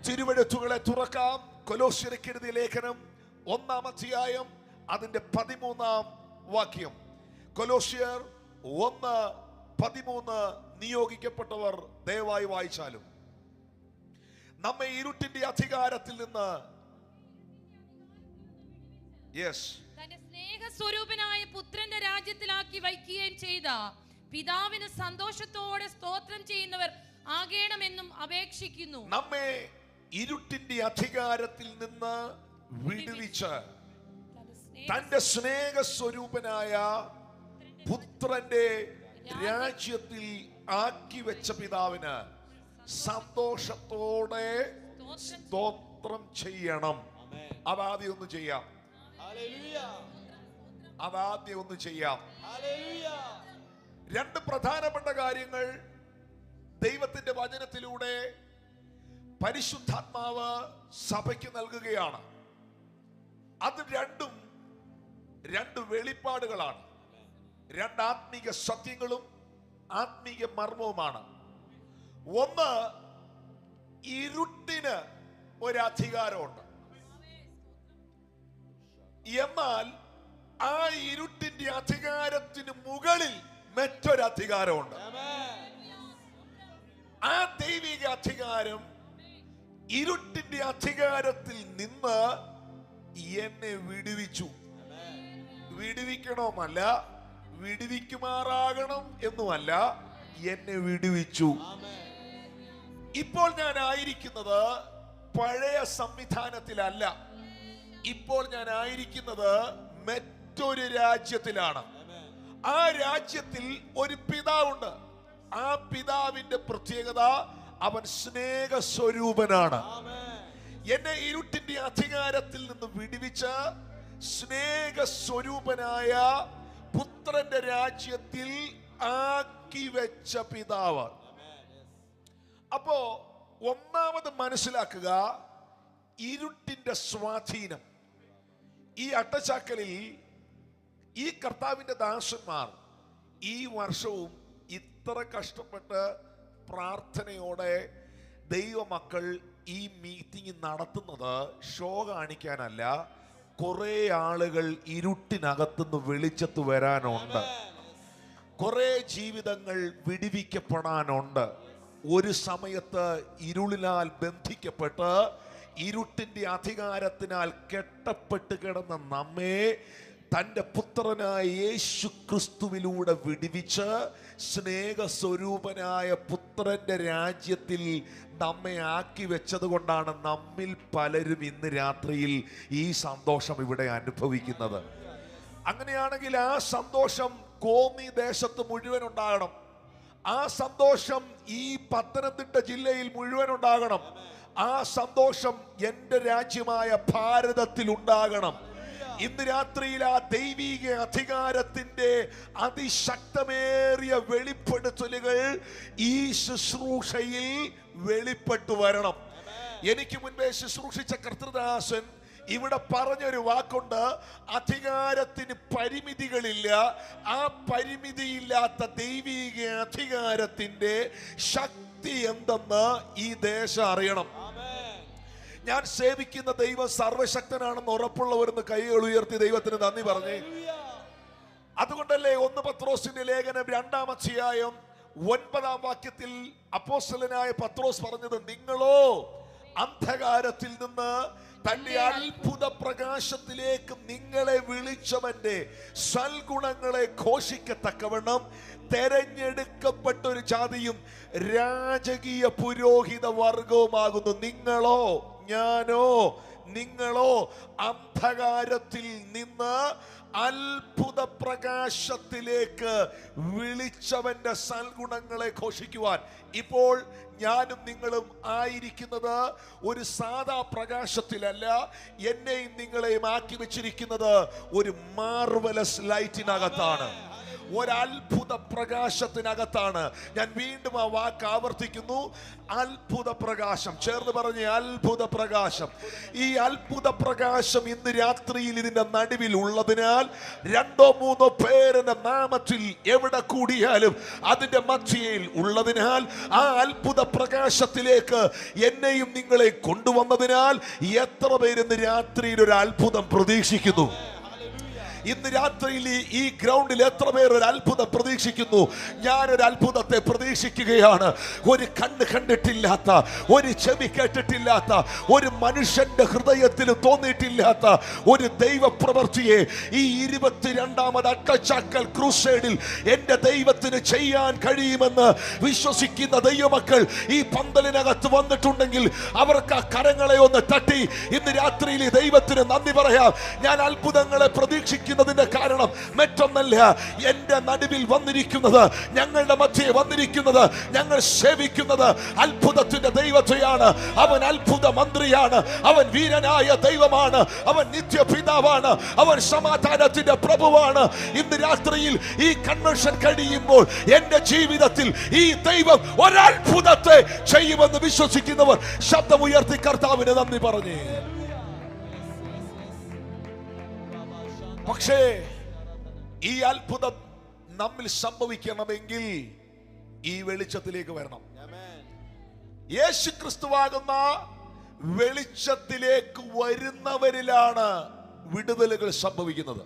തിരുവെഴുത്തുകളെ തുറക്കാം. കൊലോസ്യർക്ക് എഴുതിയ ലേഖനം 1-ാം അധ്യായം അതിന്റെ 13-ാം വാക്യം. കൊലോസ്യർ 1:13 നിയോഗിക്കപ്പെട്ടവർ ദയവായി വായിച്ചാലും. നമ്മെ ഇരുട്ടിന്റെ അധികാരത്തിൽ നിന്ന് തന്റെ സ്നേഹസ്വരൂപനായ പുത്രന്റെ രാജ്യത്തിലാക്കി വയ്ക്കുകയും ചെയ്ത പിതാവിന് സന്തോഷത്തോടെ സ്തോത്രം ചെയ്യുന്നവർ ആകേണമെന്നും അപേക്ഷിക്കുന്നു. നമ്മെ ഇരുട്ടിന്റെ അധികാരത്തിൽ നിന്ന് വിടുവിച്ച് തന്റെ സ്നേഹസ്വരൂപനായ പുത്രന്റെ രാജ്യത്തിൽ ആക്കി വെച്ച പിതാവിന് സന്തോഷത്തോടെ സ്തോത്രം ചെയ്യണം. അതാദ്യം ഒന്ന് ചെയ്യാം. അതാദ്യം ഒന്ന് ചെയ്യാം. രണ്ട് പ്രധാനപ്പെട്ട കാര്യങ്ങൾ ദൈവത്തിന്റെ വചനത്തിലൂടെ പരിശുദ്ധാത്മാവ് സഭയ്ക്ക് നൽകുകയാണ്. അത് രണ്ടും രണ്ട് വെളിപ്പാടുകളാണ്. രണ്ട് ആത്മീക സത്യങ്ങളും ആത്മീക മർമ്മവുമാണ്. ഒന്ന്, ഇരുട്ടിന് ഒരു അധികാരമുണ്ട്. എന്നാൽ ആ ഇരുട്ടിന്റെ അധികാരത്തിന് മുകളിൽ മറ്റൊരു അധികാരമുണ്ട്. ആ ദൈവിക അധികാരം ഇരുട്ടിന്റെ അധികാരത്തിൽ നിന്ന് എന്നെ വിടുവിച്ചു. വിടുവിക്കണമെന്നല്ല, വിടുവിക്കുമാറാകണം എന്നുമല്ല, എന്നെ വിടുവിച്ചു. ഇപ്പോൾ ഞാൻ ആയിരിക്കുന്നത് പഴയ സംവിധാനത്തിലല്ല. ഇപ്പോൾ ഞാൻ ആയിരിക്കുന്നത് മറ്റൊരു രാജ്യത്തിലാണ്. ആ രാജ്യത്തിൽ ഒരു പിതാവുണ്ട്. ആ പിതാവിന്റെ പ്രത്യേകത, അവൻ സ്നേഹസ്വരൂപനാണ്. എന്നെ ഇരുട്ടിന്റെ അധികാരത്തിൽ നിന്ന് വിടുവിച്ച് സ്നേഹസ്വരൂപനായ പുത്രന്റെ രാജ്യത്തിൽ ആക്കി വെച്ച പിതാവ്. അപ്പോ ഒന്നാമത് മനസ്സിലാക്കുക, ഇരുട്ടിന്റെ സ്വാധീനം. ഈ അട്ടച്ചാക്കലിൽ ഈ കർത്താവിന്റെ ദാസന്മാർ ഈ വർഷവും ഇത്ര കഷ്ടപ്പെട്ട് പ്രാർത്ഥനയോടെ ദൈവമക്കൾ ഈ മീറ്റിംഗ് നടത്തുന്നത് ഷോ കാണിക്കാനല്ല. കുറെ ആളുകൾ ഇരുട്ടിനകത്തുനിന്ന് വെളിച്ചത്ത് വരാനുണ്ട്. കുറെ ജീവിതങ്ങൾ വിടുവിക്കപ്പെടാനുണ്ട്. ഒരു സമയത്ത് ഇരുളിനാൽ ബന്ധിക്കപ്പെട്ട് ഇരുട്ടിന്റെ അധികാരത്തിനാൽ കെട്ടപ്പെട്ട് കിടന്ന നമ്മെ തന്റെ പുത്രനായ യേശു ക്രിസ്തുവിലൂടെ വിടുവിച്ച് സ്നേഹസ്വരൂപനായ പുത്രന്റെ രാജ്യത്തിൽ നമ്മെ ആക്കി വെച്ചത് കൊണ്ടാണ് നമ്മിൽ പലരും ഇന്ന് രാത്രിയിൽ ഈ സന്തോഷം ഇവിടെ അനുഭവിക്കുന്നത്. അങ്ങനെയാണെങ്കിൽ ആ സന്തോഷം കോന്നി ദേശത്ത് മുഴുവൻ ഉണ്ടാകണം. ആ സന്തോഷം ഈ പത്തനംതിട്ട ജില്ലയിൽ മുഴുവൻ ഉണ്ടാകണം. ആ സന്തോഷം എൻ്റെ രാജ്യമായ ഭാരതത്തിൽ ഉണ്ടാകണം. ഇന്ന് രാത്രിയിൽ ആ ദൈവിക അധികാരത്തിന്റെ അതിശക്തമേറിയ വെളിപ്പെടുത്തലുകൾ ഈ ശുശ്രൂഷയിൽ വെളിപ്പെട്ടു വരണം. എനിക്ക് മുൻപേ ശുശ്രൂഷിച്ച കർത്തൃദാസൻ ഇവിടെ പറഞ്ഞൊരു വാക്കുണ്ട്, അധികാരത്തിന് പരിമിതികളില്ല. ആ പരിമിതിയില്ലാത്ത ദൈവിക അധികാരത്തിന്റെ ശക്തി എന്തെന്ന് ഈ ദേശം അറിയണം. ഞാൻ സേവിക്കുന്ന ദൈവം സർവശക്തനാണെന്ന് ഉറപ്പുള്ളവരെന്ന് കൈകൾ ഉയർത്തി ദൈവത്തിന് നന്ദി പറഞ്ഞേ. അതുകൊണ്ടല്ലേ 1 പത്രോസിന്റെ ലേഖനം 2-ാം അധ്യായം 9-ാം വാക്യത്തിൽ അപ്പോസ്തലനായ പത്രോസ് പറഞ്ഞത്, നിങ്ങളോ അന്ധകാരത്തിൽ നിന്ന് തന്റെ അത്ഭുത പ്രകാശത്തിലേക്ക് നിങ്ങളെ വിളിച്ചവന്റെ സൽഗുണങ്ങളെ ഘോഷിക്കത്തക്കവണ്ണം തെരഞ്ഞെടുക്കപ്പെട്ട ഒരു ജാതിയും രാജകീയ പുരോഹിത വർഗവുമാകുന്നു. നിങ്ങളോ, ഞാനോ, നിങ്ങളോ അന്ധകാരത്തിൽ നിന്ന് അത്ഭുത പ്രകാശത്തിലേക്ക് വിളിച്ചവന്റെ സൽഗുണങ്ങളെ ഘോഷിക്കുവാൻ. ഇപ്പോൾ ഞാനും നിങ്ങളും ആയിരിക്കുന്നത് ഒരു സാധാ പ്രകാശത്തിലല്ല. എന്നെയും നിങ്ങളെയും ആക്കി വെച്ചിരിക്കുന്നത് ഒരു മാർവലസ് ലൈറ്റിനകത്താണ്. ഒരത്ഭുത പ്രകാശത്തിനകത്താണ്. ഞാൻ വീണ്ടും ആ വാക്ക് ആവർത്തിക്കുന്നു, അത്ഭുത പ്രകാശം. ചേർന്ന് പറഞ്ഞ് അത്ഭുത പ്രകാശം. ഈ അത്ഭുത പ്രകാശം ഇന്ന് രാത്രിയിൽ ഇതിന്റെ നടുവിൽ ഉള്ളതിനാൽ 2-3 പേരുടെ നാമത്തിൽ എവിടെ കൂടിയാലും അതിന്റെ മധ്യയിൽ ഉള്ളതിനാൽ ആ അത്ഭുത പ്രകാശത്തിലേക്ക് എന്നെയും നിങ്ങളെ കൊണ്ടുവന്നതിനാൽ എത്ര പേര് ഇന്ന് രാത്രിയിൽ ഒരു അത്ഭുതം പ്രതീക്ഷിക്കുന്നു? ഇന്ന് രാത്രിയിൽ ഈ ഗ്രൗണ്ടിൽ എത്ര പേർ ഒരു അത്ഭുതം പ്രതീക്ഷിക്കുന്നു? ഞാനൊരു അത്ഭുതത്തെ പ്രതീക്ഷിക്കുകയാണ്. ഒരു കണ്ണ് കണ്ടിട്ടില്ലാത്ത, ഒരു ചെവി കേട്ടിട്ടില്ലാത്ത, ഒരു മനുഷ്യന്റെ ഹൃദയത്തിൽ തോന്നിയിട്ടില്ലാത്ത ഒരു ദൈവപ്രവൃത്തിയെ ഈ 22ാമത് അട്ടച്ചാക്കൽ ക്രൂസേഡിൽ എന്റെ ദൈവത്തിന് ചെയ്യാൻ കഴിയുമെന്ന് വിശ്വസിക്കുന്ന ദൈവമക്കൾ ഈ പന്തലിനകത്ത് വന്നിട്ടുണ്ടെങ്കിൽ അവർക്ക് ആ കരങ്ങളെ ഒന്ന് തട്ടി ഇന്ന് രാത്രിയിൽ ദൈവത്തിന് നന്ദി പറയാം. ഞാൻ അത്ഭുതങ്ങളെ പ്രതീക്ഷിക്കുന്നതിന്റെ കാരണം മറ്റൊന്നല്ല, എന്റെ നടുവിൽ വന്നിരിക്കുന്നത്, ഞങ്ങളുടെ മധ്യേ വന്നിരിക്കുന്നത്, ഞങ്ങൾ സേവിക്കുന്നത് അത്ഭുതത്തിന്റെ ദൈവത്തെയാണ്. അവൻ അത്ഭുത മന്ത്രിയാണ്, അവൻ വീരനായ ദൈവമാണ്, അവൻ നിത്യപിതാവാണ്, അവൻ സമാധാനത്തിന്റെ പ്രഭുവാണ്. ഇന്ന് രാത്രിയിൽ ഈ കൺവെൻഷൻ കഴിയുമ്പോൾ എന്റെ ജീവിതത്തിൽ ഈ ദൈവം ഒരത്ഭുതത്തെ ചെയ്യുമെന്ന് വിശ്വസിക്കുന്നവർ ശബ്ദമുയർത്തി കർത്താവിന് നന്ദി പറഞ്ഞേ. പക്ഷേ ഈ അത്ഭുതം നമ്മിൽ സംഭവിക്കണമെങ്കിൽ ഈ വെളിച്ചത്തിലേക്ക് വരണം. യേശു ക്രിസ്തുവാകുന്ന വെളിച്ചത്തിലേക്ക് വരുന്നവരിലാണ് വിടുതലുകൾ സംഭവിക്കുന്നത്.